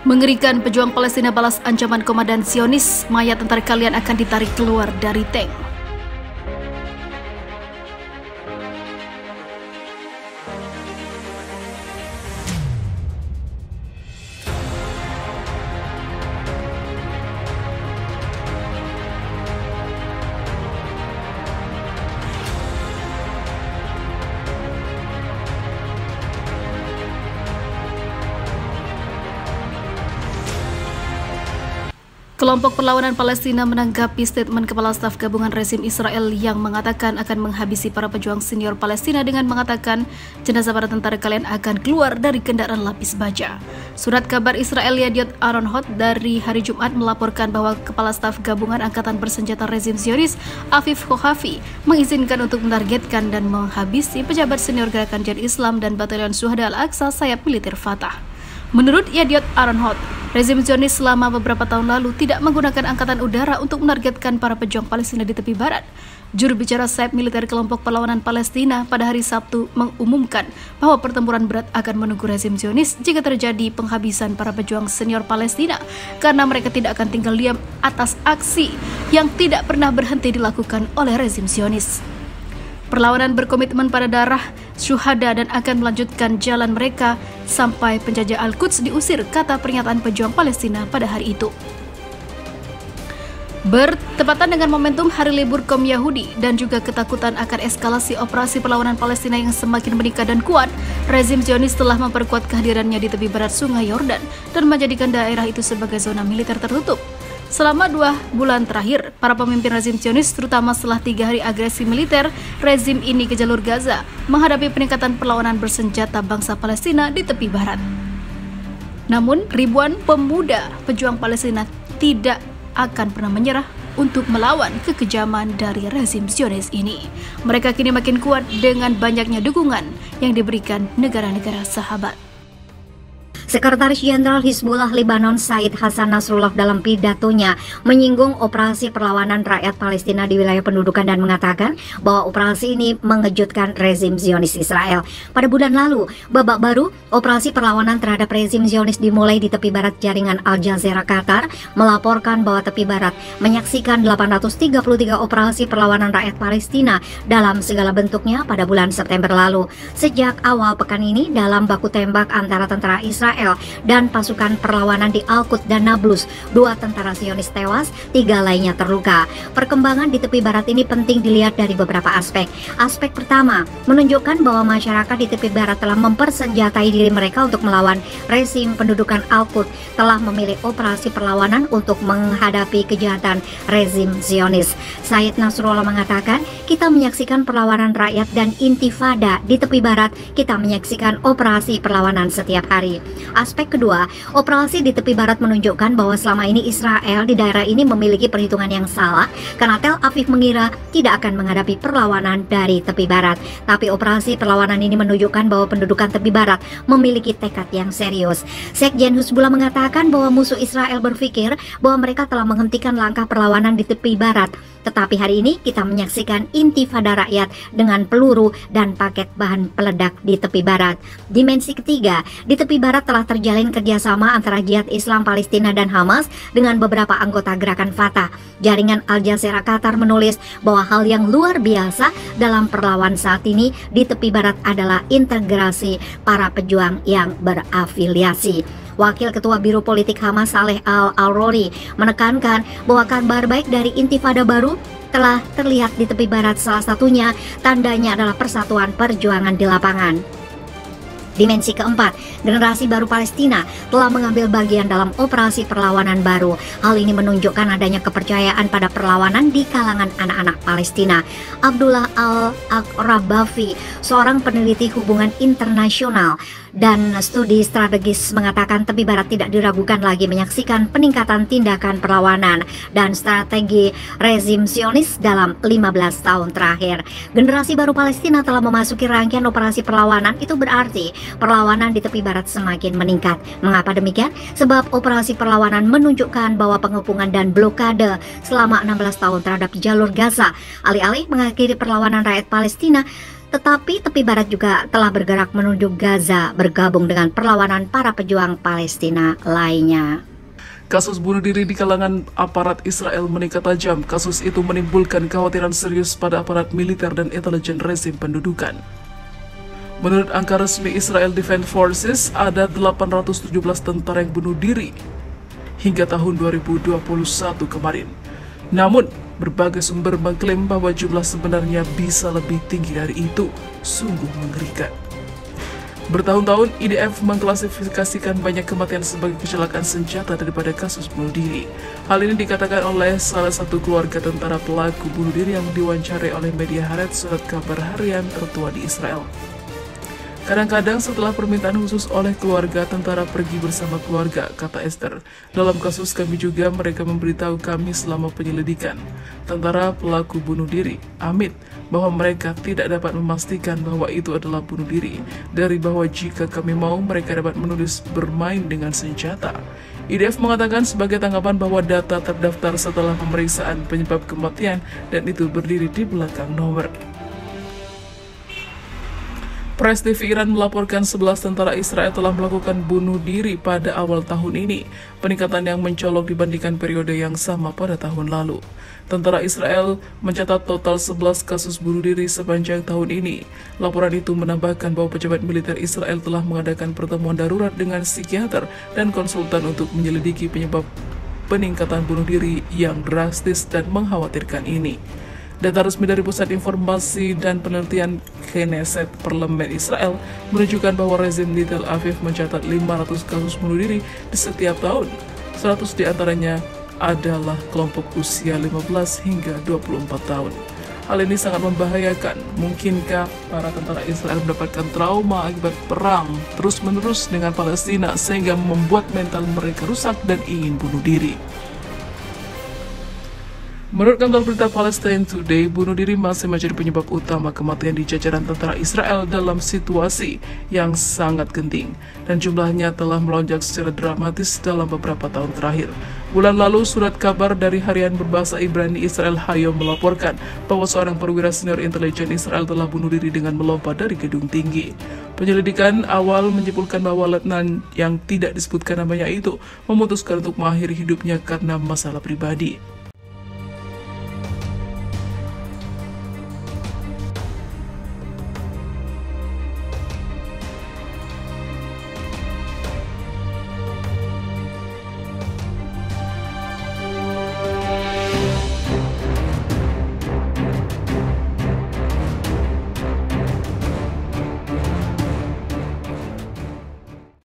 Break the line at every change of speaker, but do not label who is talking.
Mengerikan, pejuang Palestina balas ancaman komandan Zionis, mayat tentara kalian akan ditarik keluar dari tank. Kelompok perlawanan Palestina menanggapi statement Kepala Staf Gabungan Rezim Israel yang mengatakan akan menghabisi para pejuang senior Palestina dengan mengatakan jenazah para tentara kalian akan keluar dari kendaraan lapis baja. Surat kabar Israel Yediot Aronot dari hari Jumat melaporkan bahwa Kepala Staf Gabungan Angkatan Bersenjata Rezim Zionis Afif Kohafi mengizinkan untuk menargetkan dan menghabisi pejabat senior Gerakan Jihad Islam dan Batalion Syuhada Al-Aqsa sayap militer Fatah. Menurut Yediot Aronot, rezim Zionis selama beberapa tahun lalu tidak menggunakan angkatan udara untuk menargetkan para pejuang Palestina di tepi barat. Juru bicara sayap militer kelompok perlawanan Palestina pada hari Sabtu mengumumkan bahwa pertempuran berat akan menunggu rezim Zionis jika terjadi penghabisan para pejuang senior Palestina karena mereka tidak akan tinggal diam atas aksi yang tidak pernah berhenti dilakukan oleh rezim Zionis. Perlawanan berkomitmen pada darah, syuhada dan akan melanjutkan jalan mereka sampai penjajah Al-Quds diusir, kata pernyataan pejuang Palestina pada hari itu. Bertepatan dengan momentum hari libur kaum Yahudi dan juga ketakutan akan eskalasi operasi perlawanan Palestina yang semakin meningkat dan kuat, rezim Zionis telah memperkuat kehadirannya di tepi barat Sungai Yordan dan menjadikan daerah itu sebagai zona militer tertutup. Selama 2 bulan terakhir, para pemimpin rezim Zionis, terutama setelah 3 hari agresi militer rezim ini ke jalur Gaza, menghadapi peningkatan perlawanan bersenjata bangsa Palestina di tepi barat. Namun, ribuan pemuda pejuang Palestina tidak akan pernah menyerah untuk melawan kekejaman dari rezim Zionis ini. Mereka kini makin kuat dengan banyaknya dukungan yang diberikan negara-negara sahabat.
Sekretaris Jenderal Hizbullah Lebanon Said Hassan Nasrullah dalam pidatonya menyinggung operasi perlawanan rakyat Palestina di wilayah pendudukan dan mengatakan bahwa operasi ini mengejutkan rezim Zionis Israel. Pada bulan lalu, babak baru operasi perlawanan terhadap rezim Zionis dimulai di tepi barat. Jaringan Al Jazeera Qatar melaporkan bahwa tepi barat menyaksikan 833 operasi perlawanan rakyat Palestina dalam segala bentuknya pada bulan September lalu. Sejak awal pekan ini, dalam baku tembak antara tentara Israel dan pasukan perlawanan di Al-Quds dan Nablus, 2 tentara Zionis tewas, 3 lainnya terluka. Perkembangan di tepi barat ini penting dilihat dari beberapa aspek. Aspek pertama, menunjukkan bahwa masyarakat di tepi barat telah mempersenjatai diri mereka untuk melawan rezim pendudukan Al-Quds, telah memilih operasi perlawanan untuk menghadapi kejahatan rezim Zionis. Said Nasrullah mengatakan, kita menyaksikan perlawanan rakyat dan intifada di tepi barat, kita menyaksikan operasi perlawanan setiap hari. Aspek kedua, operasi di tepi barat menunjukkan bahwa selama ini Israel di daerah ini memiliki perhitungan yang salah karena Tel Aviv mengira tidak akan menghadapi perlawanan dari tepi barat. Tapi operasi perlawanan ini menunjukkan bahwa pendudukan tepi barat memiliki tekad yang serius. Sekjen Hizbullah mengatakan bahwa musuh Israel berpikir bahwa mereka telah menghentikan langkah perlawanan di tepi barat. Tetapi hari ini kita menyaksikan intifada rakyat dengan peluru dan paket bahan peledak di tepi barat. Dimensi ketiga, di tepi barat telah terjalin kerjasama antara Jihad Islam Palestina dan Hamas dengan beberapa anggota gerakan Fatah. Jaringan Al Jazeera Qatar menulis bahwa hal yang luar biasa dalam perlawanan saat ini di tepi barat adalah integrasi para pejuang yang berafiliasi. Wakil Ketua Biro Politik Hamas Saleh Al-Arori menekankan bahwa kabar baik dari intifada baru telah terlihat di tepi barat, salah satunya tandanya adalah persatuan perjuangan di lapangan. Dimensi keempat, generasi baru Palestina telah mengambil bagian dalam operasi perlawanan baru. Hal ini menunjukkan adanya kepercayaan pada perlawanan di kalangan anak-anak Palestina. Abdullah Al-Aqrabafi, seorang peneliti hubungan internasional dan studi strategis, mengatakan tepi barat tidak diragukan lagi menyaksikan peningkatan tindakan perlawanan dan strategi rezim Zionis dalam 15 tahun terakhir. Generasi baru Palestina telah memasuki rangkaian operasi perlawanan. Itu berarti perlawanan di tepi barat semakin meningkat. Mengapa demikian? Sebab operasi perlawanan menunjukkan bahwa pengepungan dan blokade selama 16 tahun terhadap jalur Gaza, alih-alih mengakhiri perlawanan rakyat Palestina, Tetapi tepi barat juga telah bergerak menuju Gaza bergabung dengan perlawanan para pejuang Palestina lainnya.
Kasus bunuh diri di kalangan aparat Israel meningkat tajam. Kasus itu menimbulkan kekhawatiran serius pada aparat militer dan intelijen rezim pendudukan. Menurut angka resmi Israel Defense Forces, ada 817 tentara yang bunuh diri hingga tahun 2021 kemarin. Namun, berbagai sumber mengklaim bahwa jumlah sebenarnya bisa lebih tinggi dari itu. Sungguh mengerikan. Bertahun-tahun, IDF mengklasifikasikan banyak kematian sebagai kecelakaan senjata daripada kasus bunuh diri. Hal ini dikatakan oleh salah satu keluarga tentara pelaku bunuh diri yang diwawancarai oleh media Haaretz, surat kabar harian tertua di Israel. Kadang-kadang setelah permintaan khusus oleh keluarga, tentara pergi bersama keluarga, kata Esther. Dalam kasus kami juga mereka memberitahu kami selama penyelidikan. Tentara pelaku bunuh diri, Amit, bahwa mereka tidak dapat memastikan bahwa itu adalah bunuh diri. Dari bahwa jika kami mau, mereka dapat menulis bermain dengan senjata. IDF mengatakan sebagai tanggapan bahwa data terdaftar setelah pemeriksaan penyebab kematian dan itu berdiri di belakang nomor. Press TV Iran melaporkan 11 tentara Israel telah melakukan bunuh diri pada awal tahun ini, peningkatan yang mencolok dibandingkan periode yang sama pada tahun lalu. Tentara Israel mencatat total 11 kasus bunuh diri sepanjang tahun ini. Laporan itu menambahkan bahwa pejabat militer Israel telah mengadakan pertemuan darurat dengan psikiater dan konsultan untuk menyelidiki penyebab peningkatan bunuh diri yang drastis dan mengkhawatirkan ini. Data resmi dari Pusat Informasi dan Penelitian Knesset Parlemen Israel menunjukkan bahwa rezim di Tel Aviv mencatat 500 kasus bunuh diri di setiap tahun. 100 diantaranya adalah kelompok usia 15 hingga 24 tahun. Hal ini sangat membahayakan. Mungkinkah para tentara Israel mendapatkan trauma akibat perang terus-menerus dengan Palestina sehingga membuat mental mereka rusak dan ingin bunuh diri? Menurut kantor berita Palestine Today, bunuh diri masih menjadi penyebab utama kematian di jajaran tentara Israel dalam situasi yang sangat genting, dan jumlahnya telah melonjak secara dramatis dalam beberapa tahun terakhir. Bulan lalu, surat kabar dari harian berbahasa Ibrani Israel Hayom melaporkan bahwa seorang perwira senior intelijen Israel telah bunuh diri dengan melompat dari gedung tinggi. Penyelidikan awal menyimpulkan bahwa letnan yang tidak disebutkan namanya itu memutuskan untuk mengakhiri hidupnya karena masalah pribadi.